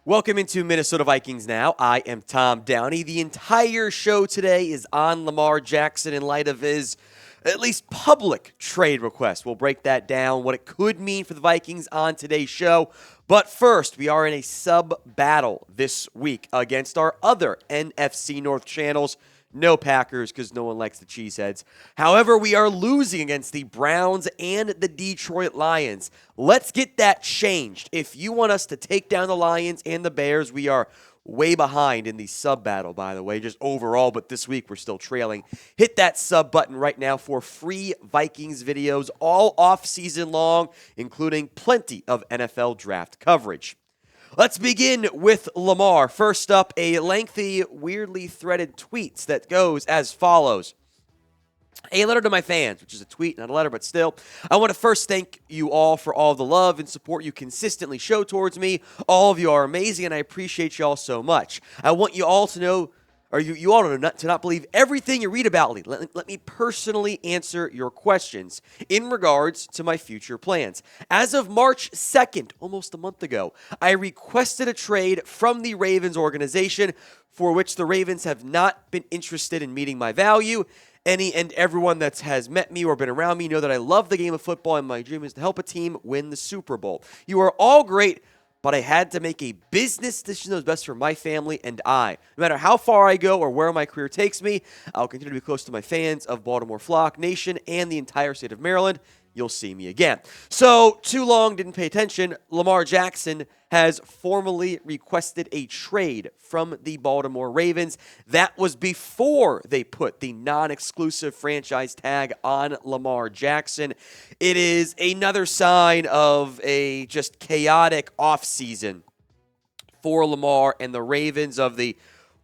Welcome into Minnesota Vikings Now. I am Tom Downey. The entire show today is on Lamar Jackson in light of his, at least public, trade request. We'll break that down, what it could mean for the Vikings on today's show. But first, we are in a sub-battle this week against our other NFC North channels. No Packers, because no one likes the Cheeseheads. However, we are losing against the Browns and the Detroit Lions. Let's get that changed. If you want us to take down the Lions and the Bears, we are way behind in the sub-battle, by the way, just overall, but this week we're still trailing. Hit that sub button right now for free Vikings videos all off-season long, including plenty of NFL draft coverage. Let's begin with Lamar. First up, a lengthy, weirdly threaded tweet that goes as follows. A letter to my fans, which is a tweet, not a letter, but still. I want to first thank you all for all the love and support you consistently show towards me. All of you are amazing, and I appreciate you all so much. I want you all to know, or you all to not believe everything you read about me. Let me personally answer your questions in regards to my future plans. As of March 2nd, almost a month ago, I requested a trade from the Ravens organization, for which the Ravens have not been interested in meeting my value. Any and everyone that has met me or been around me know that I love the game of football, and my dream is to help a team win the Super Bowl. You are all great, but I had to make a business decision that was best for my family and I. No matter how far I go or where my career takes me, I'll continue to be close to my fans of Baltimore Flock Nation and the entire state of Maryland. You'll see me again. So, too long, didn't pay attention. Lamar Jackson has formally requested a trade from the Baltimore Ravens. That was before they put the non-exclusive franchise tag on Lamar Jackson. It is another sign of a just chaotic offseason for Lamar and the Ravens of the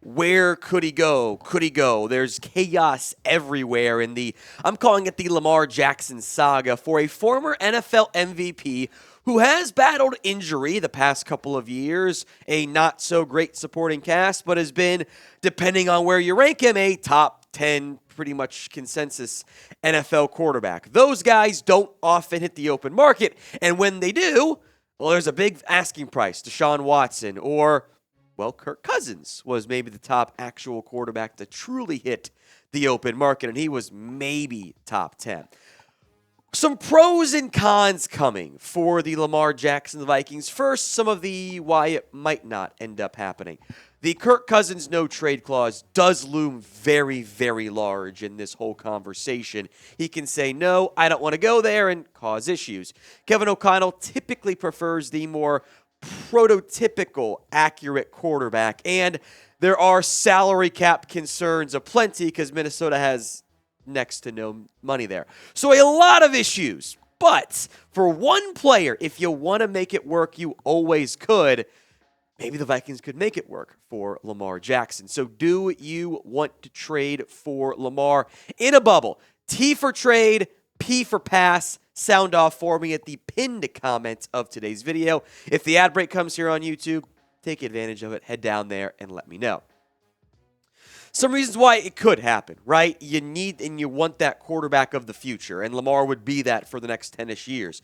where could he go? Could he go? There's chaos everywhere in I'm calling it the Lamar Jackson saga for a former NFL MVP who has battled injury the past couple of years, a not-so-great supporting cast, but has been, depending on where you rank him, a top 10, pretty much consensus NFL quarterback. Those guys don't often hit the open market, and when they do, well, there's a big asking price. Deshaun Watson or, well, Kirk Cousins was maybe the top actual quarterback to truly hit the open market, and he was maybe top 10. Some pros and cons coming for the Lamar Jackson Vikings. First, some of the why it might not end up happening. The Kirk Cousins no-trade clause does loom very, very large in this whole conversation. He can say, no, I don't want to go there, and cause issues. Kevin O'Connell typically prefers the more prototypical, accurate quarterback, and there are salary cap concerns aplenty because Minnesota has next to no money there. So a lot of issues, but for one player, if you want to make it work, you always could. Maybe the Vikings could make it work for Lamar Jackson. So do you want to trade for Lamar in a bubble? T for trade, P for pass. Sound off for me at the pinned comment of today's video. If the ad break comes here on YouTube, take advantage of it. Head down there and let me know. Some reasons why it could happen, right? You need and you want that quarterback of the future, and Lamar would be that for the next 10-ish years.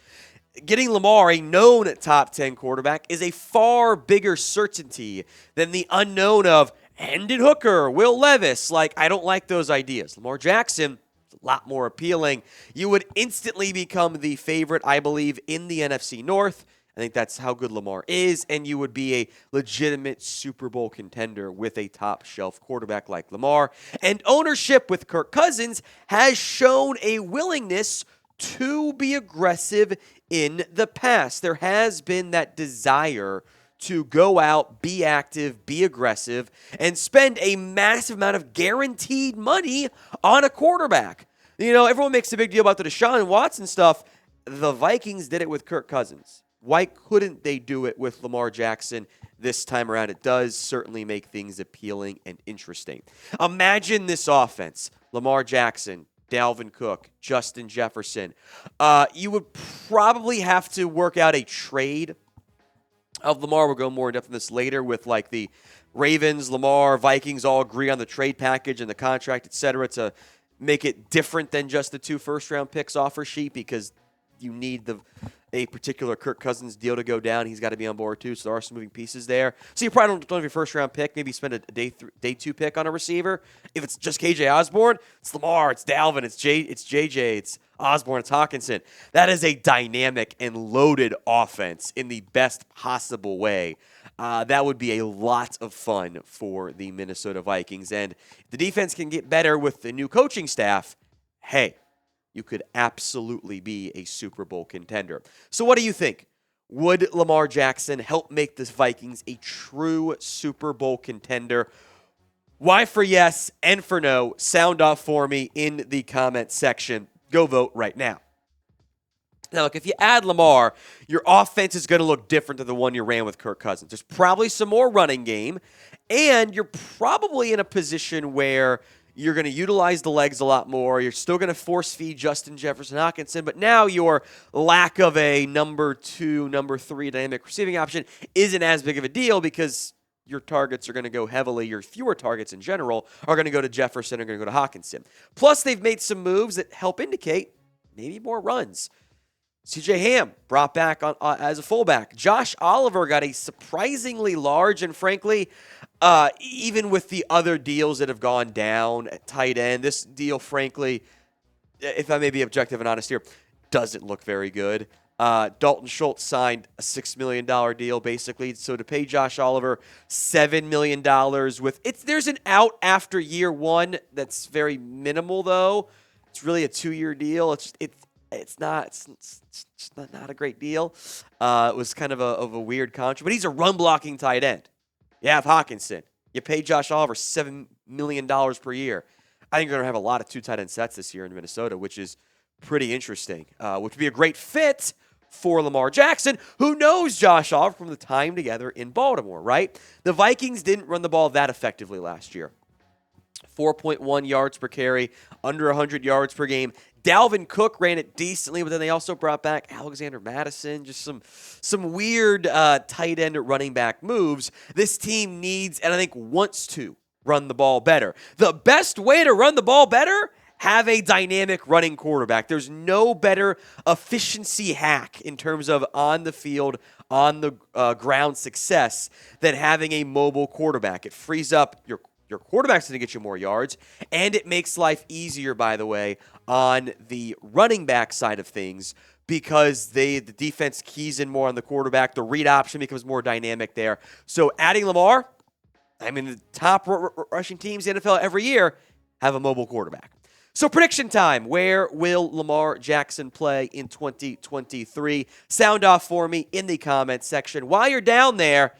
Getting Lamar, a known top 10 quarterback, is a far bigger certainty than the unknown of Hendon Hooker, Will Levis. I don't like those ideas. Lamar Jackson, a lot more appealing. You would instantly become the favorite, I believe, in the NFC North. I think that's how good Lamar is, and you would be a legitimate Super Bowl contender with a top-shelf quarterback like Lamar. And ownership with Kirk Cousins has shown a willingness to be aggressive in the past. There has been that desire to go out, be active, be aggressive, and spend a massive amount of guaranteed money on a quarterback. You know, everyone makes a big deal about the Deshaun Watson stuff. The Vikings did it with Kirk Cousins. Why couldn't they do it with Lamar Jackson this time around? It does certainly make things appealing and interesting. Imagine this offense. Lamar Jackson, Dalvin Cook, Justin Jefferson. You would probably have to work out a trade of Lamar. We'll go more in depth on this later with the Ravens, Lamar, Vikings all agree on the trade package and the contract, etc., to make it different than just the 2 first-round picks offer sheet because you need the a particular Kirk Cousins deal to go down. He's got to be on board too, so there are some moving pieces there. So you probably don't have your first-round pick. Maybe spend a day 2 pick on a receiver. If it's just KJ Osborne, it's Lamar, it's Dalvin, it's JJ, it's Osborne, it's Hockenson. That is a dynamic and loaded offense in the best possible way. That would be a lot of fun for the Minnesota Vikings. And if the defense can get better with the new coaching staff, hey, you could absolutely be a Super Bowl contender. So what do you think? Would Lamar Jackson help make the Vikings a true Super Bowl contender? Why for yes and for no? Sound off for me in the comment section. Go vote right now. Now, look, if you add Lamar, your offense is going to look different than the one you ran with Kirk Cousins. There's probably some more running game, and you're probably in a position where you're going to utilize the legs a lot more. You're still going to force feed Justin Jefferson Hockenson, but now your lack of a number 2, number 3 dynamic receiving option isn't as big of a deal because your targets are going to go heavily. Your fewer targets in general are going to go to Jefferson, are going to go to Hockenson. Plus, they've made some moves that help indicate maybe more runs. C.J. Ham brought back as a fullback. Josh Oliver got a surprisingly large and, frankly, even with the other deals that have gone down at tight end, this deal, frankly, if I may be objective and honest here, doesn't look very good. Dalton Schultz signed a $6 million deal, basically. So to pay Josh Oliver $7 million there's an out after year 1 that's very minimal, though. It's really a 2-year deal. It's not a great deal. It was kind of a weird contract, but he's a run-blocking tight end. You have Hockenson. You pay Josh Oliver $7 million per year. I think you're going to have a lot of 2 tight end sets this year in Minnesota, which is pretty interesting, which would be a great fit for Lamar Jackson, who knows Josh Oliver from the time together in Baltimore, right? The Vikings didn't run the ball that effectively last year. 4.1 yards per carry, under 100 yards per game. Dalvin Cook ran it decently, but then they also brought back Alexander Mattison, just some weird tight end running back moves. This team needs, and I think wants to, run the ball better. The best way to run the ball better? Have a dynamic running quarterback. There's no better efficiency hack in terms of on the field, on the ground success than having a mobile quarterback. It frees up your quarterback's going to get you more yards, and it makes life easier, by the way, on the running back side of things because the defense keys in more on the quarterback. The read option becomes more dynamic there. So adding Lamar, the top rushing teams in the NFL every year have a mobile quarterback. So prediction time. Where will Lamar Jackson play in 2023? Sound off for me in the comments section. While you're down there,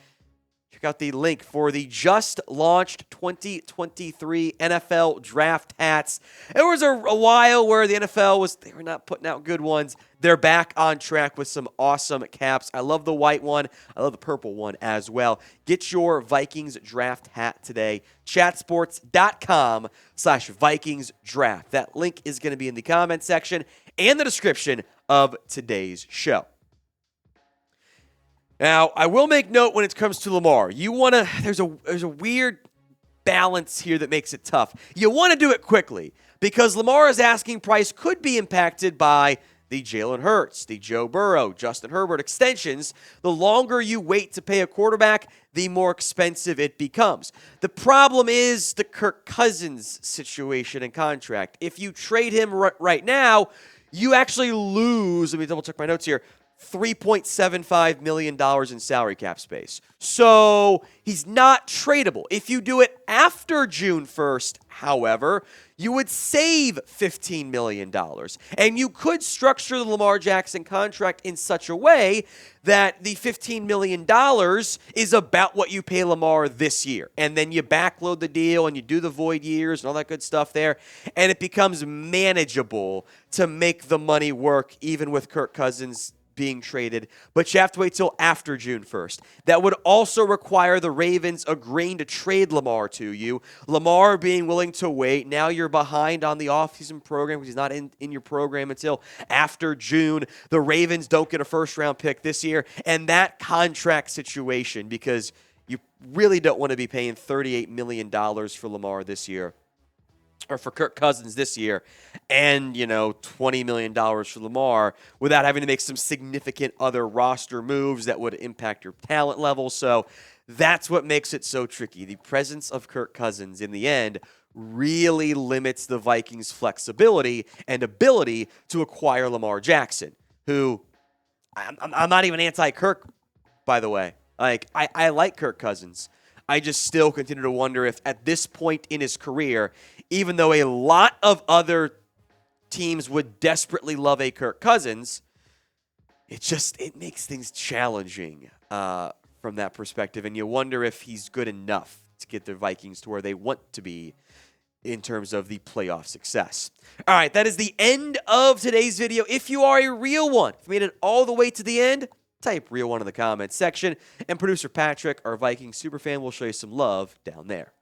check out the link for the just launched 2023 NFL draft hats. There was a while where the NFL they were not putting out good ones. They're back on track with some awesome caps. I love the white one. I love the purple one as well. Get your Vikings draft hat today. Chatsports.com/Vikings draft. That link is going to be in the comment section and the description of today's show. Now, I will make note when it comes to Lamar. There's a weird balance here that makes it tough. You want to do it quickly because Lamar's asking price could be impacted by the Jalen Hurts, the Joe Burrow, Justin Herbert extensions. The longer you wait to pay a quarterback, the more expensive it becomes. The problem is the Kirk Cousins situation and contract. If you trade him right now, you actually lose, let me double check my notes here, $3.75 million in salary cap space. So he's not tradable. If you do it after June 1st, however, you would save $15 million. And you could structure the Lamar Jackson contract in such a way that the $15 million is about what you pay Lamar this year. And then you backload the deal and you do the void years and all that good stuff there. And it becomes manageable to make the money work even with Kirk Cousins being traded, but you have to wait till after June 1st. That would also require the Ravens agreeing to trade Lamar to you. Lamar being willing to wait. Now you're behind on the offseason program because he's not in your program until after June. The Ravens don't get a first-round pick this year, and that contract situation, because you really don't want to be paying $38 million for Lamar this year, or for Kirk Cousins this year, and, $20 million for Lamar without having to make some significant other roster moves that would impact your talent level. So that's what makes it so tricky. The presence of Kirk Cousins in the end really limits the Vikings' flexibility and ability to acquire Lamar Jackson, who I'm not even anti-Kirk, by the way. Like, I like Kirk Cousins. I just still continue to wonder if at this point in his career, even though a lot of other teams would desperately love a Kirk Cousins, it makes things challenging from that perspective. And you wonder if he's good enough to get the Vikings to where they want to be in terms of the playoff success. All right, that is the end of today's video. If you are a real one, if you made it all the way to the end, type real one in the comments section. And producer Patrick, our Vikings superfan, will show you some love down there.